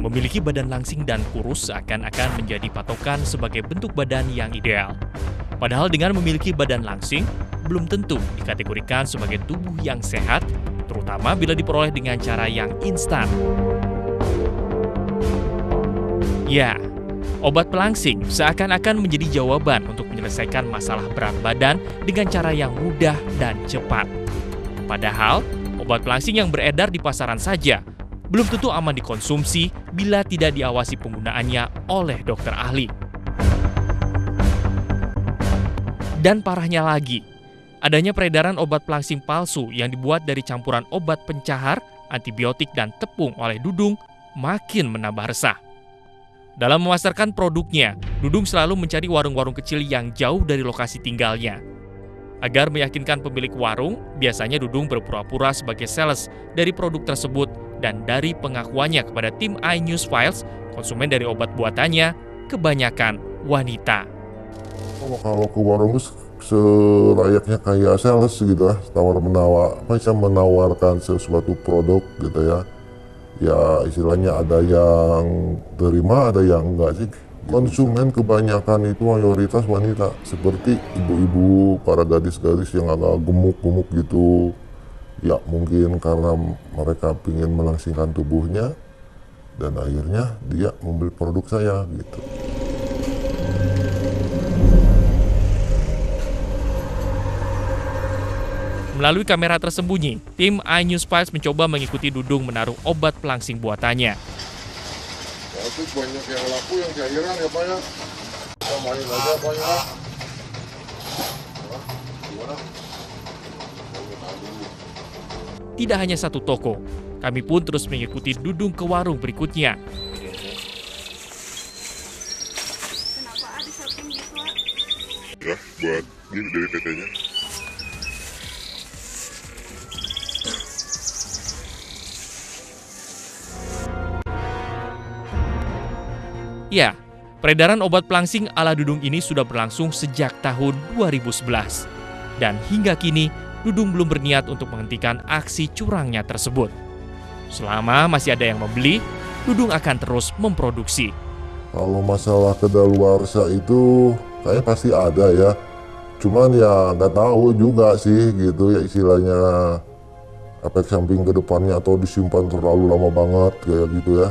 Memiliki badan langsing dan kurus seakan-akan menjadi patokan sebagai bentuk badan yang ideal. Padahal dengan memiliki badan langsing, belum tentu dikategorikan sebagai tubuh yang sehat, terutama bila diperoleh dengan cara yang instan. Ya, obat pelangsing seakan-akan menjadi jawaban untuk menyelesaikan masalah berat badan dengan cara yang mudah dan cepat. Padahal, obat pelangsing yang beredar di pasaran saja belum tentu aman dikonsumsi bila tidak diawasi penggunaannya oleh dokter ahli. Dan parahnya lagi, adanya peredaran obat pelangsing palsu yang dibuat dari campuran obat pencahar, antibiotik, dan tepung oleh Dudung makin menambah resah. Dalam memasarkan produknya, Dudung selalu mencari warung-warung kecil yang jauh dari lokasi tinggalnya. Agar meyakinkan pemilik warung, biasanya Dudung berpura-pura sebagai sales dari produk tersebut, dan dari pengakuannya kepada tim iNews Files, konsumen dari obat buatannya kebanyakan wanita. Kalau ke warung itu selayaknya kayak sales gitu ya, menawarkan sesuatu produk gitu ya. Ya istilahnya ada yang terima, ada yang enggak sih. Konsumen kebanyakan itu mayoritas wanita, seperti ibu-ibu, para gadis-gadis yang agak gemuk-gemuk gitu. Ya mungkin karena mereka ingin melangsingkan tubuhnya, dan akhirnya dia membeli produk saya gitu. Melalui kamera tersembunyi, tim iNews Files mencoba mengikuti Dudung menaruh obat pelangsing buatannya. Tapi banyak yang laku yang cairan ya Pak ya. Kita main aja Pak ya. Gimana? Tidak hanya satu toko, kami pun terus mengikuti Dudung ke warung berikutnya. Kenapa ada shopping gitu? Ya, buat ini dari PT-nya. Ya, peredaran obat pelangsing ala Dudung ini sudah berlangsung sejak tahun 2011. Dan hingga kini, Dudung belum berniat untuk menghentikan aksi curangnya tersebut. Selama masih ada yang membeli, Dudung akan terus memproduksi. Kalau masalah kedaluarsa itu kayaknya pasti ada ya. Cuman ya nggak tahu juga sih gitu ya, istilahnya efek samping ke depannya atau disimpan terlalu lama banget kayak gitu ya.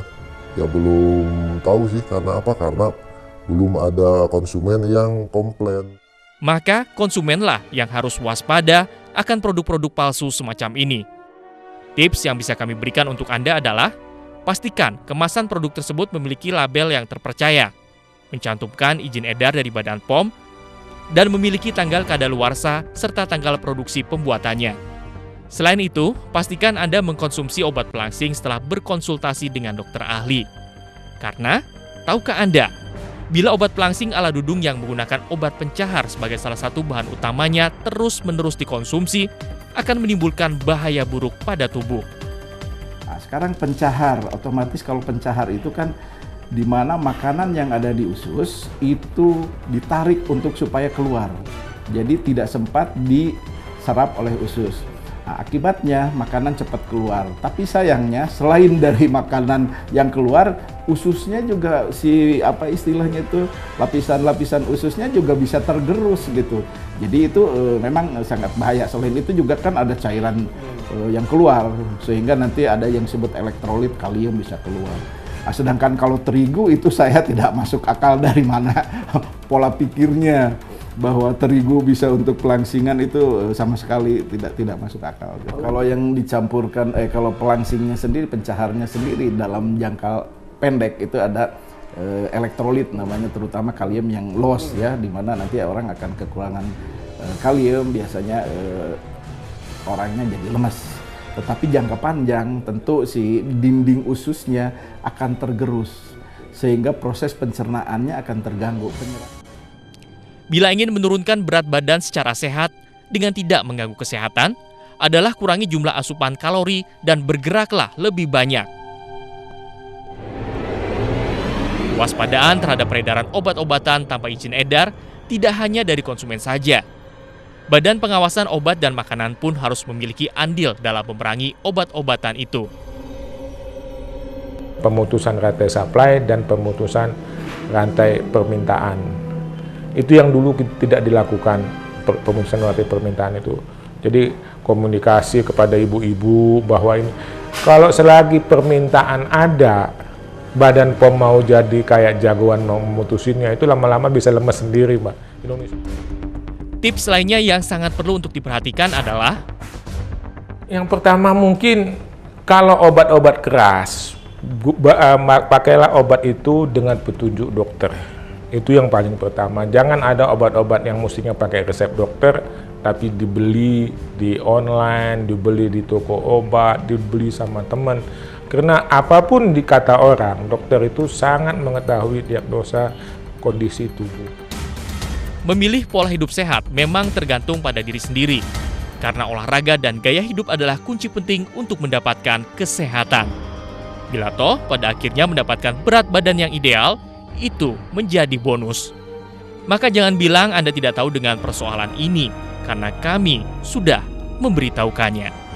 Ya belum tahu sih, karena apa? Karena belum ada konsumen yang komplain. Maka konsumenlah yang harus waspada akan produk-produk palsu semacam ini. Tips yang bisa kami berikan untuk Anda adalah, pastikan kemasan produk tersebut memiliki label yang terpercaya, mencantumkan izin edar dari Badan POM, dan memiliki tanggal kadaluarsa serta tanggal produksi pembuatannya. Selain itu, pastikan Anda mengkonsumsi obat pelangsing setelah berkonsultasi dengan dokter ahli. Karena, tahukah Anda, bila obat pelangsing ala Dudung yang menggunakan obat pencahar sebagai salah satu bahan utamanya terus-menerus dikonsumsi, akan menimbulkan bahaya buruk pada tubuh. Nah, sekarang pencahar, otomatis kalau pencahar itu kan di mana makanan yang ada di usus itu ditarik untuk supaya keluar. Jadi tidak sempat diserap oleh usus. Nah, akibatnya makanan cepat keluar. Tapi sayangnya selain dari makanan yang keluar, ususnya juga istilahnya itu lapisan-lapisan ususnya juga bisa tergerus gitu. Jadi itu memang sangat bahaya. Selain itu juga kan ada cairan yang keluar, sehingga nanti ada yang disebut elektrolit kalium bisa keluar. Nah, sedangkan kalau terigu itu saya tidak masuk akal dari mana pola pikirnya bahwa terigu bisa untuk pelangsingan itu sama sekali tidak masuk akal. Kalau yang dicampurkan kalau pelangsingnya sendiri, pencaharnya sendiri dalam jangka pendek itu ada elektrolit namanya, terutama kalium yang loss ya, di mana nanti orang akan kekurangan kalium, biasanya orangnya jadi lemas. Tetapi jangka panjang tentu si dinding ususnya akan tergerus sehingga proses pencernaannya akan terganggu. Bila ingin menurunkan berat badan secara sehat dengan tidak mengganggu kesehatan, adalah kurangi jumlah asupan kalori dan bergeraklah lebih banyak. Waspadaan terhadap peredaran obat-obatan tanpa izin edar tidak hanya dari konsumen saja. Badan Pengawasan Obat dan Makanan pun harus memiliki andil dalam memerangi obat-obatan itu. pemutusan rantai supply dan pemutusan rantai permintaan. Itu yang dulu tidak dilakukan, pemutusan rantai permintaan itu. Jadi komunikasi kepada ibu-ibu bahwa ini kalau selagi permintaan ada, Badan POM mau jadi kayak jagoan mau memutusinnya, itu lama-lama bisa lemes sendiri, Mbak. Indonesia. Tips lainnya yang sangat perlu untuk diperhatikan adalah yang pertama mungkin kalau obat-obat keras, pakailah obat itu dengan petunjuk dokter. Itu yang paling pertama. Jangan ada obat-obat yang mestinya pakai resep dokter, tapi dibeli di online, dibeli di toko obat, dibeli sama teman. Karena apapun dikata orang, dokter itu sangat mengetahui diagnosa kondisi tubuh. memilih pola hidup sehat memang tergantung pada diri sendiri. Karena olahraga dan gaya hidup adalah kunci penting untuk mendapatkan kesehatan. Bila toh pada akhirnya mendapatkan berat badan yang ideal, itu menjadi bonus. Maka jangan bilang Anda tidak tahu dengan persoalan ini, karena kami sudah memberitahukannya.